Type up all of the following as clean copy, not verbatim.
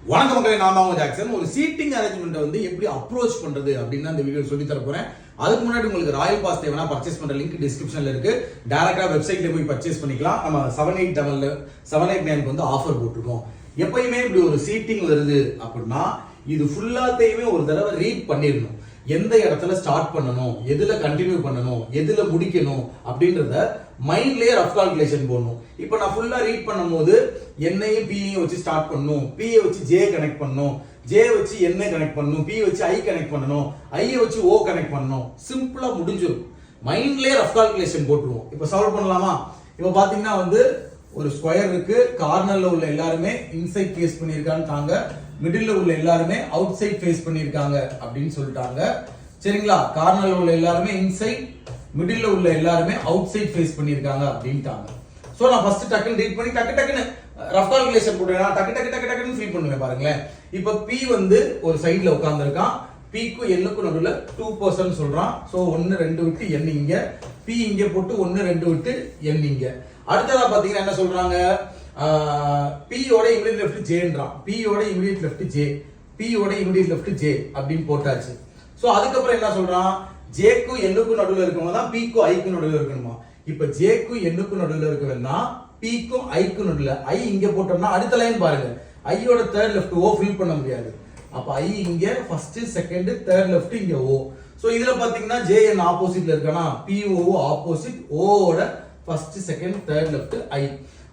வணக்கம் மக்களே, நான் தான் ஜாக்சன். ஒரு சீட்டிங் அரேஞ்ச்மெண்ட் வந்து எப்படி அப்ரோச் பண்றது அப்படின்னு அந்த வீடியோ சொல்லி தர போறேன். அதுக்கு முன்னாடி உங்களுக்கு ராயல் பாஸ் தேவைனா பர்ச்சேஸ் பண்ற லிங்க் டிஸ்கிரிப்ஷன்ல இருக்கு. டைரக்டா வெப்சைட்ல போய் பர்ச்சேஸ் பண்ணிக்கலாம். நம்ம 789 வந்து ஆஃபர் போட்டுருக்கோம். எப்பயுமே இப்படி ஒரு சீட்டிங் வருது அப்படின்னா இது ஃபுல்லாத்தையுமே ஒரு தடவை ரீட் பண்ணிடணும். எந்த இடத்துல ஸ்டார்ட் பண்ணணும், எதுல கண்டினியூ பண்ணணும், எதுல முடிக்கணும் அப்படின்றத மைண்ட்லயே ரஃப் கால்குலேஷன் போடணும். இப்போ நான் ஃபுல்லா ரீட் பண்ணும்போது என்னையும் பியையும் வச்சு ஸ்டார்ட் பண்ணணும், பியை வச்சு ஜே கனெக்ட் பண்ணணும், ஜே வச்சு என்ன கனெக்ட் பண்ணணும், பி வச்சு ஐ கனெக்ட் பண்ணணும், ஐயை வச்சு ஓ கனெக்ட் பண்ணணும். சிம்பிளா முடிஞ்சிடும். மைண்ட்லயே ரஃப் கால்குலேஷன் போட்டுருவோம். இப்போ சால்வ் பண்ணலாமா? இப்போ பாத்தீங்கன்னா வந்து ஒரு ஸ்கொயர் இருக்கு. கார்னர்ல உள்ள எல்லாருமே இன்சைட் ஃபேஸ் பண்ணிருக்காங்க, மிடில்ல உள்ள எல்லாருமே அவுட் சைட் ஃபேஸ் பண்ணிருக்காங்க அப்படின்னு சொல்லிட்டாங்க. சரிங்களா? கார்னர்ல உள்ள எல்லாருமே இன்சைட், மிடில்ல உள்ள எல்லாருமே அவுட் சைட் ஃபேஸ் பண்ணிருக்காங்க அப்படின்ட்டாங்க. சோ நான் ஃபர்ஸ்ட் டக்குன்னு ரீட் பண்ணி டக்குன்னு ரஃப் கால்குலேஷன் போடுறேன். டக்குன்னு ஃபீல் பண்ணுவேன். பாருங்களேன், இப்ப பி வந்து ஒரு சைடுல உட்கார்ந்துருக்கான். பிக்கும் எண்ணுக்கும் நடுவுல 2% சொல்றான். சோ 1 2 விட்டு எண் இங்க, பி இங்க போட்டு 1 2 விட்டு எண் இங்க. அடுத்ததா பாத்தீங்கன்னா என்ன சொல்றாங்க, P ஓட இமிடியேட் லெஃப்ட் ஜேன்றான். P ஓட இமிடியேட் லெஃப்ட் ஜே, P ஓட இமிடியேட் லெஃப்ட் ஜே அப்படின்னு போட்டாச்சு. சோ அதுக்கப்புறம் என்ன சொல்றான், ஜேக்கும் எண்ணுக்கும் நடுவுல இருக்கவங்க தான் பிக்கும் ஐக்கும் நடுவுல இருக்கணுமா. இப்ப ஜேக்கும் எண்ணுக்கும் நடுவுல இருக்கவன்னா பிக்கும் ஐக்கும் நடுவுல ஐ இங்க போட்டோம்னா அடுத்த லைன் பாருங்க, ஐயோட தேர்ட் லெஃப்ட் ஓ ஃபில் பண்ண முடியாது. அப்ப ஐ இங்க ஃபர்ஸ்ட் செகண்ட் தேர்ட் லெஃப்ட் இங்க ஓ. சோ இதுல பாத்தீங்கன்னா ஜே என் ஆப்போசிட்ல இருக்கனா, பி ஓ ஆப்போசிட், ஓட ஃபர்ஸ்ட் செகண்ட் தேர்ட் லெஃப்ட் ஐ.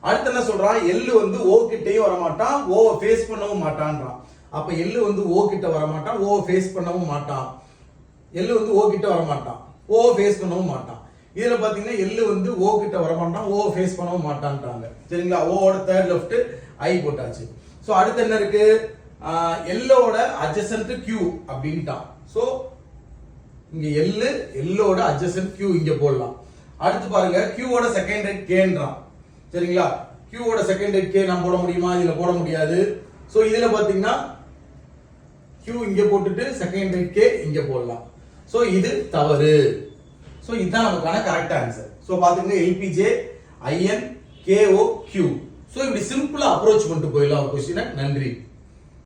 அடுத்து என்ன சொல்றான், எல் வந்து ஓ கிட்டயும் வர மாட்டான், ஓ ஃபேஸ் பண்ணவும் மாட்டான்றான். அப்ப எல் வந்து ஓ கிட்ட வர மாட்டான், ஓ ஃபேஸ் பண்ணவும் மாட்டான். எல் வந்து ஓ கிட்ட வர மாட்டான், ஓ ஃபேஸ் பண்ணவும் மாட்டான். இதுல பாத்தீங்கன்னா எல் வந்து ஓ கிட்ட வர மாட்டான், ஓ ஃபேஸ் பண்ணவும் மாட்டான்றாங்க. சரிங்களா? ஓட தேர்ட் லெஃப்ட் ஐ போட்டாச்சு. சோ அடுத்து என்ன இருக்கு, எல்லோட அட்ஜசன்ட் கியூ அப்படின்ட்டான். சோ இங்க எல்லோட அட்ஜசன்ட் கியூ இங்க போடலாம். அடுத்து பாருங்க, கியூவோட செகண்ட் ரைட் கேன்றான். சரிங்களா? கியூவோட செகண்ட் ரைட் கே நான் போட முடியுமா? இதுல போட முடியாது. சோ இதுல பாத்தீங்கன்னா கியூ இங்க போட்டுட்டு செகண்ட் ரைட் கே இங்க போடலாம். சோ இது தவறு. சோ இதுதான் நமக்கான கரெக்ட் ஆன்சர். சோ பாத்தீங்கன்னா எல்பிஜே ஐஎன் கேஓ கியூ. சோ இப்படி சிம்பிளா அப்ரோச் பண்ணிட்டு போயிடலாம் ஒரு கொஸ்டினை. நன்றி.